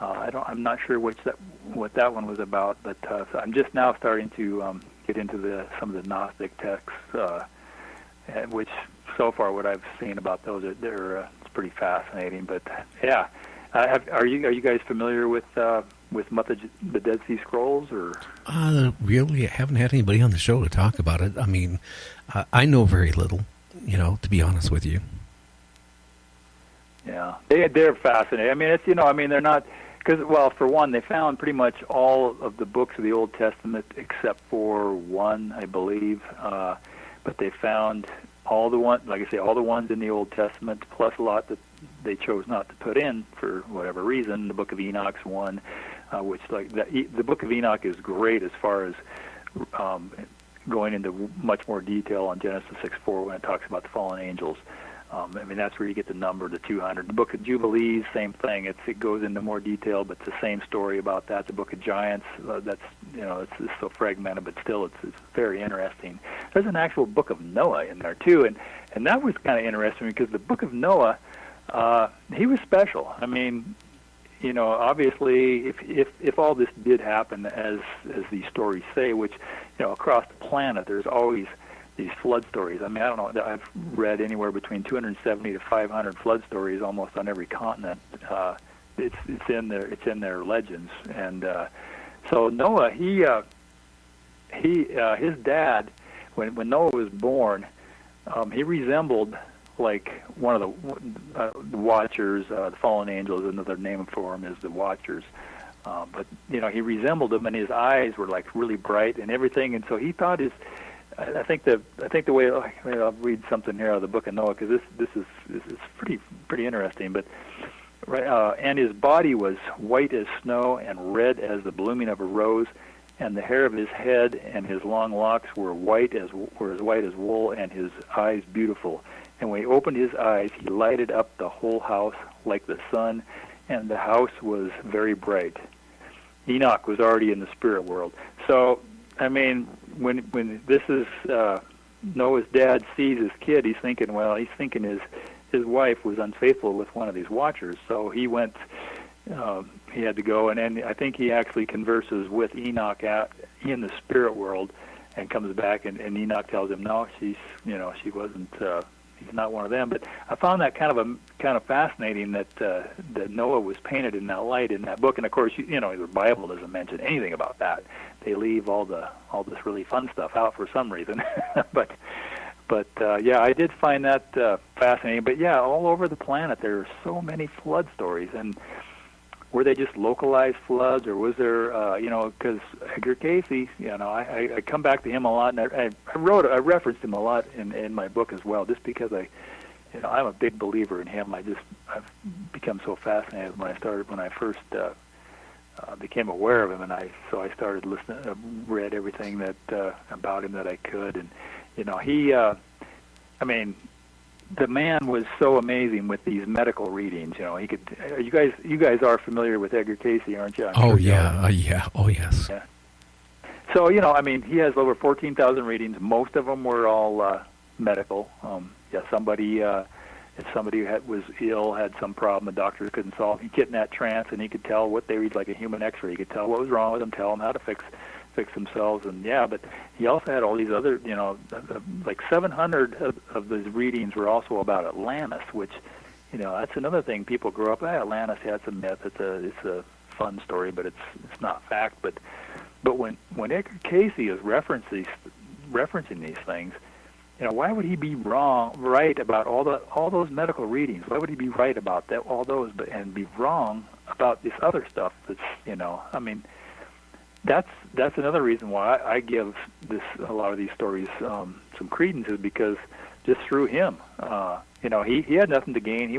I'm not sure what that one was about, but so I'm just now starting to get into some of the Gnostic texts, which so far what I've seen about those it's pretty fascinating. But yeah, are you guys familiar with the Dead Sea Scrolls or? Really, I haven't had anybody on the show to talk about it. I mean, I know very little, to be honest with you. Yeah, they're fascinating. I mean, they're not, because, well, for one, they found pretty much all of the books of the Old Testament except for one, I believe. But they found all the ones in the Old Testament, plus a lot that they chose not to put in for whatever reason. The Book of Enoch's one, which the Book of Enoch is great as far as going into much more detail on Genesis 6:4 when it talks about the fallen angels. That's where you get the number, the 200. The Book of Jubilees, same thing. It goes into more detail, but it's the same story about that. The Book of Giants, it's so fragmented, but still it's very interesting. There's an actual Book of Noah in there too, and that was kind of interesting because the Book of Noah, he was special. I mean, obviously, if all this did happen as these stories say, which across the planet, there's always these flood stories. I mean, I don't know. I've read anywhere between 270 to 500 flood stories almost on every continent. It's in their legends. And so Noah, his dad, when Noah was born, he resembled like one of the Watchers. The fallen angels, another name for him is the Watchers. But he resembled them, and his eyes were like really bright and everything. And so he thought I think the way I'll read something here out of the Book of Noah, because this is pretty interesting. But and his body was white as snow and red as the blooming of a rose, and the hair of his head and his long locks were as white as wool, and his eyes beautiful. And when he opened his eyes, he lighted up the whole house like the sun, and the house was very bright. Enoch was already in the spirit world. So, I mean, when this is Noah's dad sees his kid, he's thinking his wife was unfaithful with one of these Watchers. So he went, he had to go, and I think he actually converses with Enoch in the spirit world, and comes back, and Enoch tells him, no, she wasn't. He's not one of them. But I found that kind of fascinating that Noah was painted in that light in that book. And of course, the Bible doesn't mention anything about that. They leave all this really fun stuff out for some reason. but yeah, I did find that fascinating. But yeah, all over the planet there are so many flood stories. And were they just localized floods, or was there, because Edgar Cayce, I come back to him a lot, and I referenced him a lot in my book as well, just because I'm a big believer in him. I've become so fascinated when I first became aware of him, and I started listening, read everything that about him that I could, and he, the man was so amazing with these medical readings. He could. You guys are familiar with Edgar Cayce, aren't you? Oh yeah, yeah. Oh yes. Yeah. So he has over 14,000 readings. Most of them were all medical. Somebody if somebody was ill, had some problem, the doctors couldn't solve. He'd get in that trance, and he could tell what they read like a human X-ray. He could tell what was wrong with them, tell them how to fix themselves, and but he also had all these other, like 700 of those readings were also about Atlantis, which, that's another thing. People grow up, Atlantis had some myth. It's a fun story, but it's not fact. But when Edgar Cayce is referencing these things, why would he be right about all those medical readings? Why would he be right about all those, and be wrong about this other stuff? That's another reason why I give a lot of these stories some credence, is because just through him, he had nothing to gain. He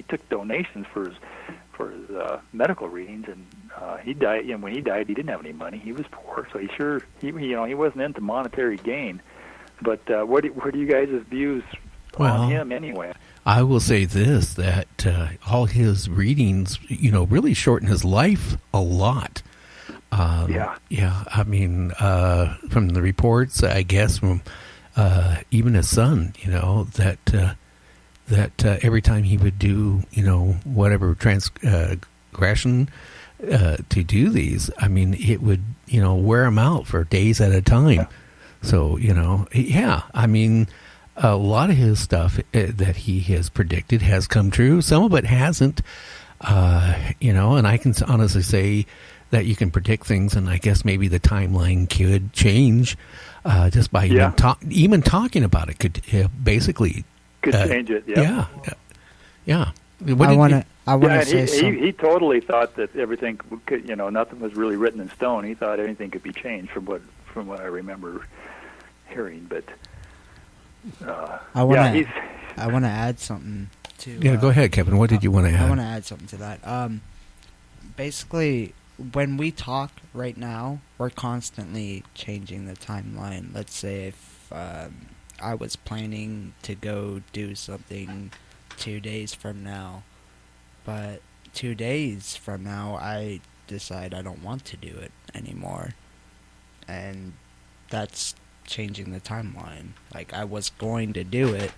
took donations for his medical readings, and he died. When he died, he didn't have any money. He was poor, so he wasn't into monetary gain. But what are you guys' views on him anyway? I will say this, that all his readings, really shortened his life a lot. Yeah. From the reports, I guess, from even his son, that every time he would do, whatever aggression to do these, I mean, it would, wear him out for days at a time. Yeah. So, I mean, a lot of his stuff that he has predicted has come true. Some of it hasn't, and I can honestly say that you can predict things, and I guess maybe the timeline could change just by even talking about it could basically could change it. Yeah. Yeah. I want to say something. He totally thought that everything could, nothing was really written in stone. He thought anything could be changed from what I remember hearing. But I want to add something to. Yeah, go ahead, Kevin. What did you want to add? I want to add something to that. Basically, when we talk right now, we're constantly changing the timeline. Let's say if I was planning to go do something 2 days from now, but 2 days from now I decide I don't want to do it anymore, and that's changing the timeline. Like, I was going to do it,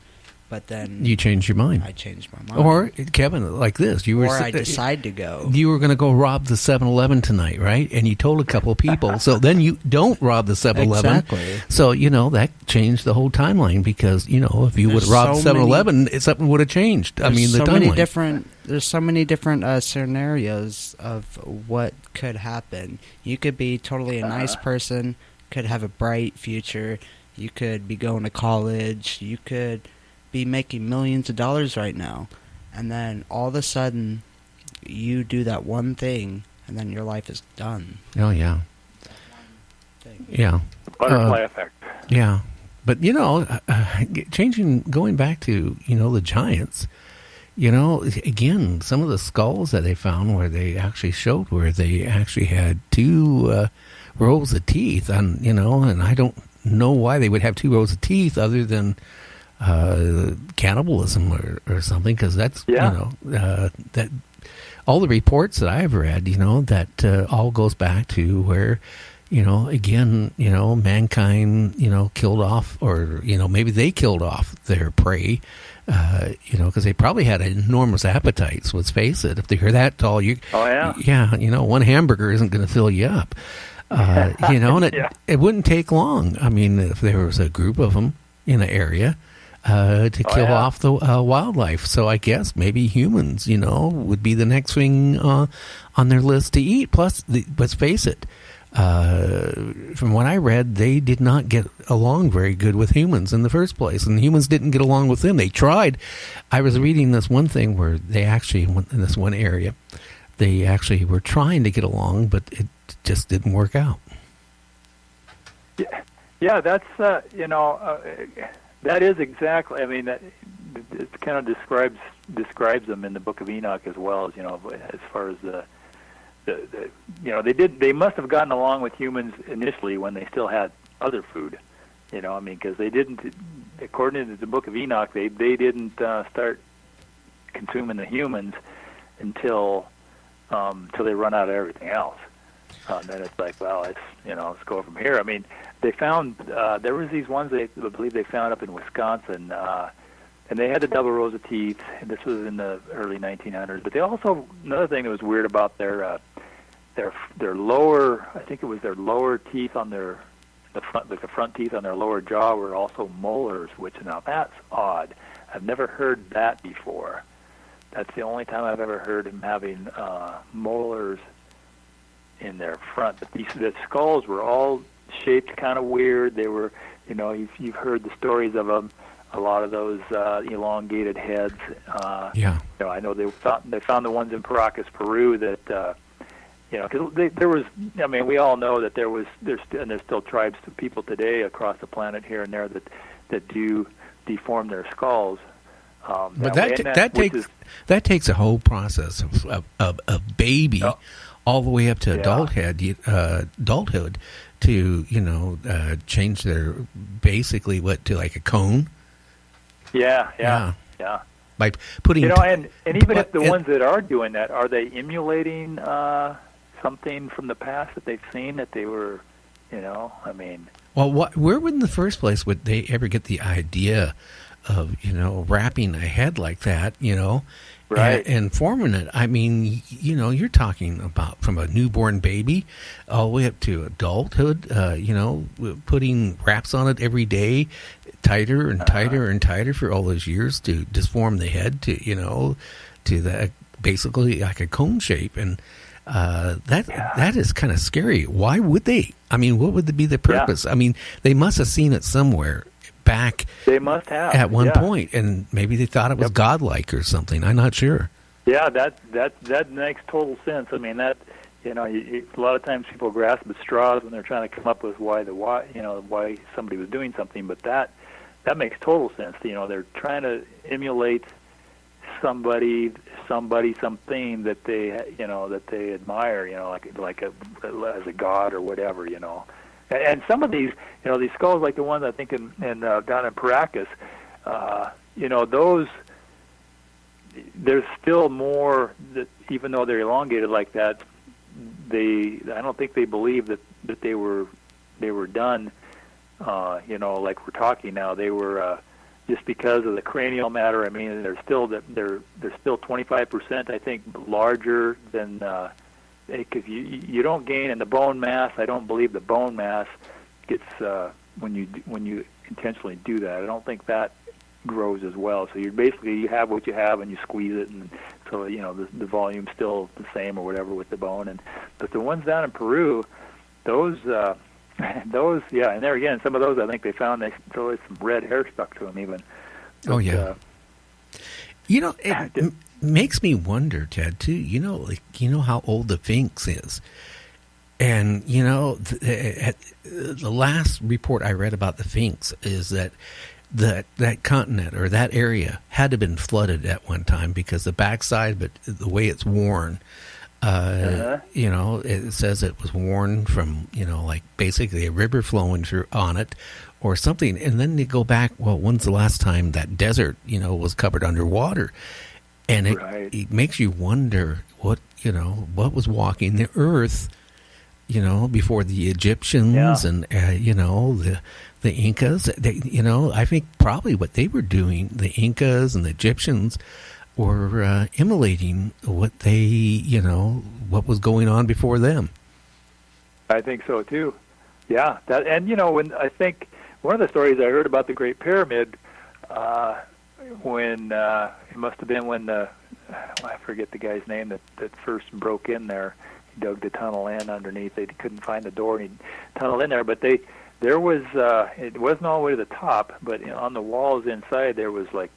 but then you changed your mind. I changed my mind. Or, Kevin, like this, I decide to go. You were going to go rob the 7-Eleven tonight, right? And you told a couple of people. So then you don't rob the 7-Eleven. Exactly. So, that changed the whole timeline because, if you would have robbed 7-Eleven, something would have changed. I mean, the timeline. There's so many different scenarios of what could happen. You could be totally a nice person, could have a bright future. You could be going to college. You could be making millions of dollars right now, and then all of a sudden you do that one thing and then your life is done. Oh yeah. Yeah. Butterfly effect. Yeah. But going back to the giants, again, some of the skulls that they found where they actually showed where they actually had two rows of teeth, and I don't know why they would have two rows of teeth other than cannibalism or something, because that's that all the reports that I've read, that all goes back to where again, mankind killed off, or maybe they killed off their prey, because they probably had enormous appetites. Let's face it, if they're that tall, one hamburger isn't going to fill you up, and it wouldn't take long. I mean, if there was a group of them in an area to kill off the wildlife. So I guess maybe humans, would be the next thing on their list to eat. Plus, let's face it, from what I read, they did not get along very good with humans in the first place, and humans didn't get along with them. They tried. I was reading this one thing where they actually, in this one area, they actually were trying to get along, but it just didn't work out. Yeah, that's that is exactly. I mean, that it kind of describes them in the Book of Enoch as well, as far as they must have gotten along with humans initially when they still had other food, because they didn't, according to the Book of Enoch, they didn't start consuming the humans until they run out of everything else. Then it's like, well, let's go from here. I mean, they found there was these ones I believe they found up in Wisconsin, and they had the double rows of teeth. And this was in the early 1900s. But they also, another thing that was weird about their lower, I think it was their lower teeth on the front teeth on their lower jaw were also molars. Which, now that's odd. I've never heard that before. That's the only time I've ever heard him having molars in their front. But the skulls were all shaped kind of weird. They were, you've heard the stories of them. A lot of those elongated heads. I know they found the ones in Paracas, Peru. That because there was. I mean, we all know that there's still tribes of people today across the planet here and there that do deform their skulls. But that takes a whole process of baby all the way up to adulthood to change their basically to like a cone. Yeah. By putting and even if the ones that are doing that, are they emulating something from the past that they've seen that they were, I mean. Well, where would in the first place would they ever get the idea wrapping a head like that, Right. and forming it. I mean, you're talking about from a newborn baby all the way up to adulthood, putting wraps on it every day, tighter and tighter and tighter for all those years to just form the head to that basically like a cone shape. And that is kind of scary. Why would they? I mean, what would be the purpose? Yeah. I mean, they must have seen it somewhere back. They must have at one point, and maybe they thought it was godlike or something. I'm not sure. Yeah, that makes total sense. I mean, that a lot of times people grasp at straws when they're trying to come up with why somebody was doing something, but that makes total sense. They're trying to emulate somebody, something that they admire, like as a god or whatever, And some of these, these skulls, like the ones I think in down in Paracas, those, there's still more that, even though they're elongated like that, I don't think they believe that they were done, like we're talking now. They were just because of the cranial matter. I mean, they're still 25%, I think, larger than. Because you don't gain in the bone mass. I don't believe the bone mass gets when you intentionally do that. I don't think that grows as well. So you have what you have, and you squeeze it, and so the volume's still the same or whatever with the bone. But the ones down in Peru, those and there again, some of those I think they found they still had some red hair stuck to them even. But, oh yeah. It makes me wonder, Ted, too, how old the Sphinx is. And, the last report I read about the Sphinx is that continent or that area had to have been flooded at one time because the backside, but the way it's worn, it says it was worn from, like basically a river flowing through on it or something. And then they go back, well, when's the last time that desert, was covered underwater? And it makes you wonder what was walking the earth, before the Egyptians and, the Incas. I think probably what they were doing, the Incas and the Egyptians were emulating what what was going on before them. I think so too. Yeah. When I think one of the stories I heard about the Great Pyramid, when it must have been when I forget the guy's name that first broke in there. He dug the tunnel in underneath. They couldn't find the door, and he tunneled in there. But there was it wasn't all the way to the top, but on the walls inside there was like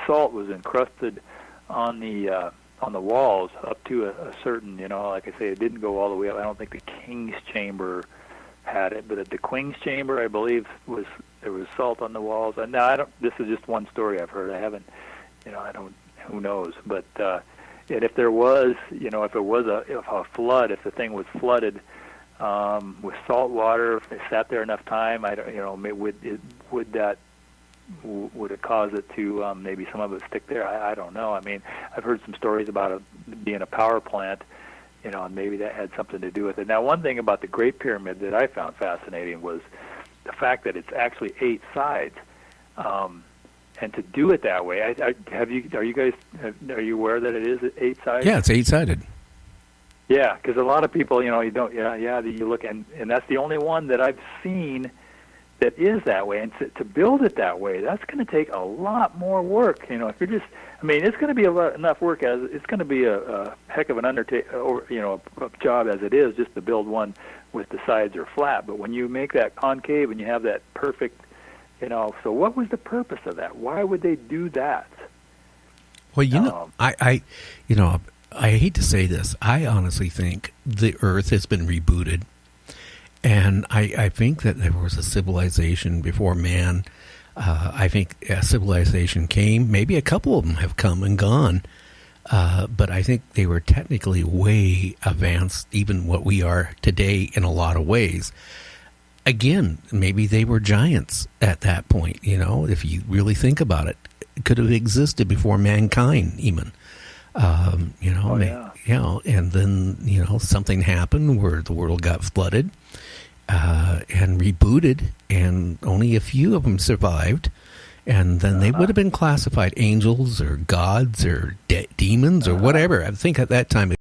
salt was encrusted on the walls up to a certain, like I say, it didn't go all the way up. I don't think the King's Chamber had it, but at the Queen's Chamber, I believe there was salt on the walls. And now this is just one story I've heard. I haven't, who knows? But and if there was, if it was a flood, if the thing was flooded with salt water, if it sat there enough time, would it cause it to maybe some of it stick there? I don't know. I mean, I've heard some stories about it being a power plant, and maybe that had something to do with it. Now, one thing about the Great Pyramid that I found fascinating was the fact that it's actually 8 sides, and to do it that way. Are you aware that it is 8 sides? Yeah, it's 8-sided. Yeah, because a lot of people, you don't. You look and that's the only one that I've seen that is that way. And to build it that way, that's going to take a lot more work. If you're just, it's going to be enough work as it's going to be a heck of an a job as it is just to build one with the sides are flat. But when you make that concave and you have that perfect, so what was the purpose of that? Why would they do that? Well, I hate to say this. I honestly think the Earth has been rebooted. And I think that there was a civilization before man. I think a civilization came. Maybe a couple of them have come and gone. But I think they were technically way advanced, even what we are today in a lot of ways. Again, maybe they were giants at that point, if you really think about it. It could have existed before mankind, even. And then, something happened where the world got flooded and rebooted, and only a few of them survived. And then they would have been classified angels or gods or demons or whatever. I think at that time